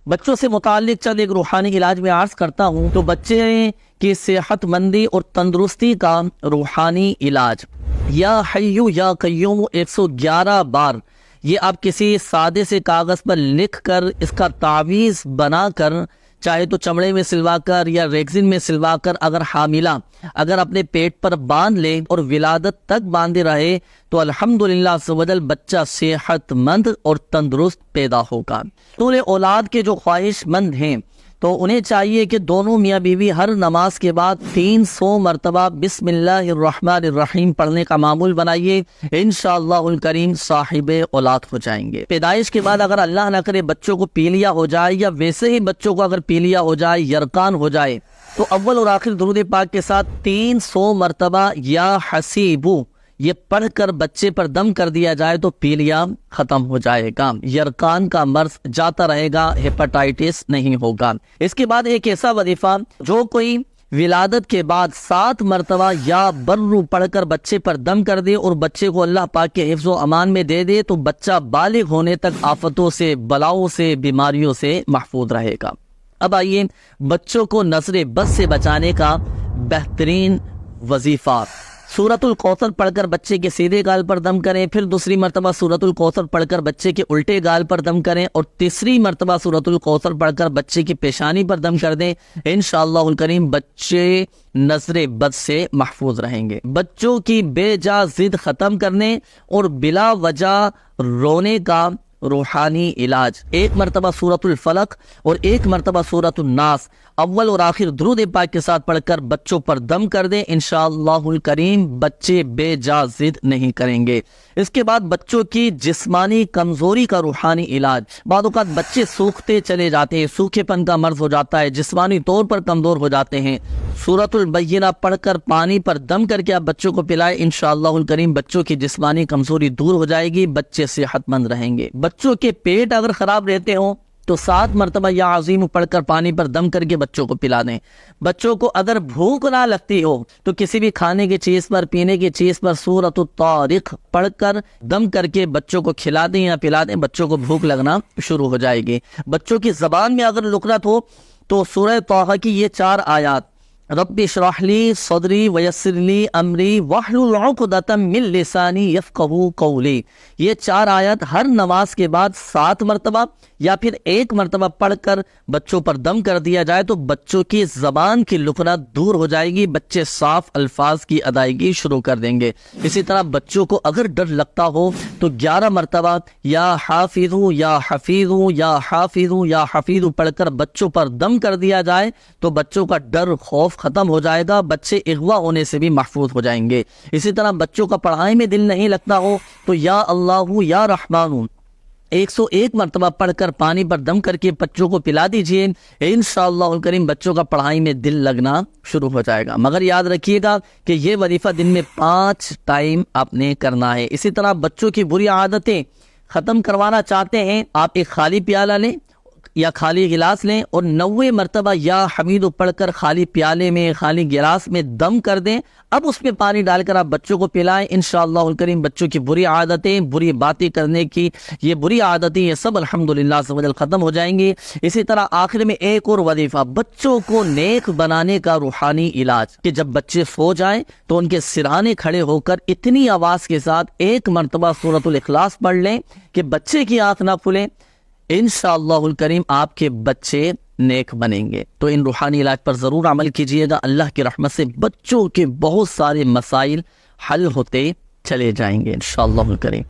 بچوں سے متعلق چند ایک روحانی علاج میں عرض کرتا ہوں تو بچے کی صحت مندی اور تندرستی کا روحانی علاج، یا حیو یا قیوم 111 بار یہ آپ کسی سادے سے کاغذ پر لکھ کر اس کا تعویذ بنا کر، چاہے تو چمڑے میں سلوا کر یا ریگزن میں سلوا کر، اگر حاملہ اگر اپنے پیٹ پر باندھ لے اور ولادت تک باندھے رہے تو الحمدللہ عز و جل بچہ صحت مند اور تندرست پیدا ہوگا۔ تو اولاد کے جو خواہش مند ہیں تو انہیں چاہیے کہ دونوں میاں بیوی ہر نماز کے بعد 300 مرتبہ بسم اللہ الرحمن الرحیم پڑھنے کا معمول بنائیے، انشاءاللہ الکریم صاحب اولاد ہو جائیں گے۔ پیدائش کے بعد اگر اللہ نہ کرے بچوں کو پیلیا ہو جائے، یا ویسے ہی بچوں کو اگر پیلیا ہو جائے، یرقان ہو جائے، تو اول اور آخر درود پاک کے ساتھ 300 مرتبہ یا حسیبو یہ پڑھ کر بچے پر دم کر دیا جائے تو پیلیا ختم ہو جائے گا، یرقان کا مرض جاتا رہے گا، ہیپاٹائٹس نہیں ہوگا۔ اس کے بعد ایک ایسا وظیفہ، جو کوئی ولادت کے بعد 7 مرتبہ یا برو پڑھ کر بچے پر دم کر دے اور بچے کو اللہ پاک کے حفظ و امان میں دے دے تو بچہ بالغ ہونے تک آفتوں سے، بلاؤں سے، بیماریوں سے محفوظ رہے گا۔ اب آئیے بچوں کو نظر بد سے بچانے کا بہترین وظیفہ، سورۃ الکوثر پڑھ کر بچے کے سیدھے گال پر دم کریں، پھر دوسری مرتبہ سورۃ الکوثر پڑھ کر بچے کے الٹے گال پر دم کریں، اور تیسری مرتبہ سورۃ الکوثر پڑھ کر بچے کی پیشانی پر دم کر دیں، انشاءاللہ الکریم بچے نظر بد سے محفوظ رہیں گے۔ بچوں کی بے جا ضد ختم کرنے اور بلا وجہ رونے کا روحانی علاج، 1 مرتبہ سورۃ الفلق اور 1 مرتبہ سورۃ الناس اول اور آخر درود پاک کے ساتھ پڑھ کر بچوں پر دم کر دیں، انشاءاللہ الکریم بچے بے جا ضد نہیں کریں گے۔ اس کے بعد بچوں کی جسمانی کمزوری کا روحانی علاج، بعض اوقات بچے سوکھتے چلے جاتے ہیں، سوکھے پن کا مرض ہو جاتا ہے، جسمانی طور پر کمزور ہو جاتے ہیں، سورۃ البینہ پڑھ کر پانی پر دم کر کے آپ بچوں کو پلائیں، انشاءاللہ الکریم بچوں کی جسمانی کمزوری دور ہو جائے گی، بچے صحت مند رہیں گے۔ بچوں کے پیٹ اگر خراب رہتے ہوں تو 7 مرتبہ یا عظیم پڑھ کر پانی پر دم کر کے بچوں کو پلا دیں۔ بچوں کو اگر بھوک نہ لگتی ہو تو کسی بھی کھانے کی چیز پر، پینے کی چیز پر سورۃ الطارق پڑھ کر دم کر کے بچوں کو کھلا دیں یا پلا دیں، بچوں کو بھوک لگنا شروع ہو جائے گی۔ بچوں کی زبان میں اگر لکنت ہو تو سورہ طٰہٰ کی یہ 4 آیات، رب اشرح لی صدری ویسر لی امری واحلل عقدۃ من لسانی یفقہوا قولی، یہ 4 آیات ہر نماز کے بعد 7 مرتبہ یا پھر 1 مرتبہ پڑھ کر بچوں پر دم کر دیا جائے تو بچوں کی زبان کی لکنت دور ہو جائے گی، بچے صاف الفاظ کی ادائیگی شروع کر دیں گے۔ اسی طرح بچوں کو اگر ڈر لگتا ہو تو 11 مرتبہ یا حافظو یا حفیظو یا حافظو یا حفیظو پڑھ کر بچوں پر دم کر دیا جائے تو بچوں کا ڈر، خوف ختم ہو جائے گا، بچے اغوا ہونے سے بھی محفوظ ہو جائیں گے۔ اسی طرح بچوں کا پڑھائی میں دل نہیں لگتا ہو تو یا اللہ یا رحمان 101 مرتبہ پڑھ کر پانی پر دم کر کے بچوں کو پلا دیجئے، انشاءاللہ الکریم بچوں کا پڑھائی میں دل لگنا شروع ہو جائے گا۔ مگر یاد رکھیے گا کہ یہ وظیفہ دن میں 5 ٹائم آپ نے کرنا ہے۔ اسی طرح بچوں کی بری عادتیں ختم کروانا چاہتے ہیں، آپ ایک خالی پیالہ لیں یا خالی گلاس لیں اور 90 مرتبہ یا حمید پڑھ کر خالی پیالے میں، خالی گلاس میں دم کر دیں، اب اس میں پانی ڈال کر آپ بچوں کو پلائیں، انشاءاللہ الکریم بچوں کی بری عادتیں، بری باتیں کرنے کی یہ بری عادتیں، یہ سب الحمدللہ عز و جل ختم ہو جائیں گی۔ اسی طرح آخر میں ایک اور وظیفہ، بچوں کو نیک بنانے کا روحانی علاج، کہ جب بچے سو جائیں تو ان کے سرانے کھڑے ہو کر اتنی آواز کے ساتھ 1 مرتبہ سورۃ الاخلاص پڑھ لیں کہ بچے کی آنکھ نہ کھلیں، انشاءاللہ الکریم آپ کے بچے نیک بنیں گے۔ تو ان روحانی علاج پر ضرور عمل کیجئے گا، اللہ کی رحمت سے بچوں کے بہت سارے مسائل حل ہوتے چلے جائیں گے انشاءاللہ الکریم۔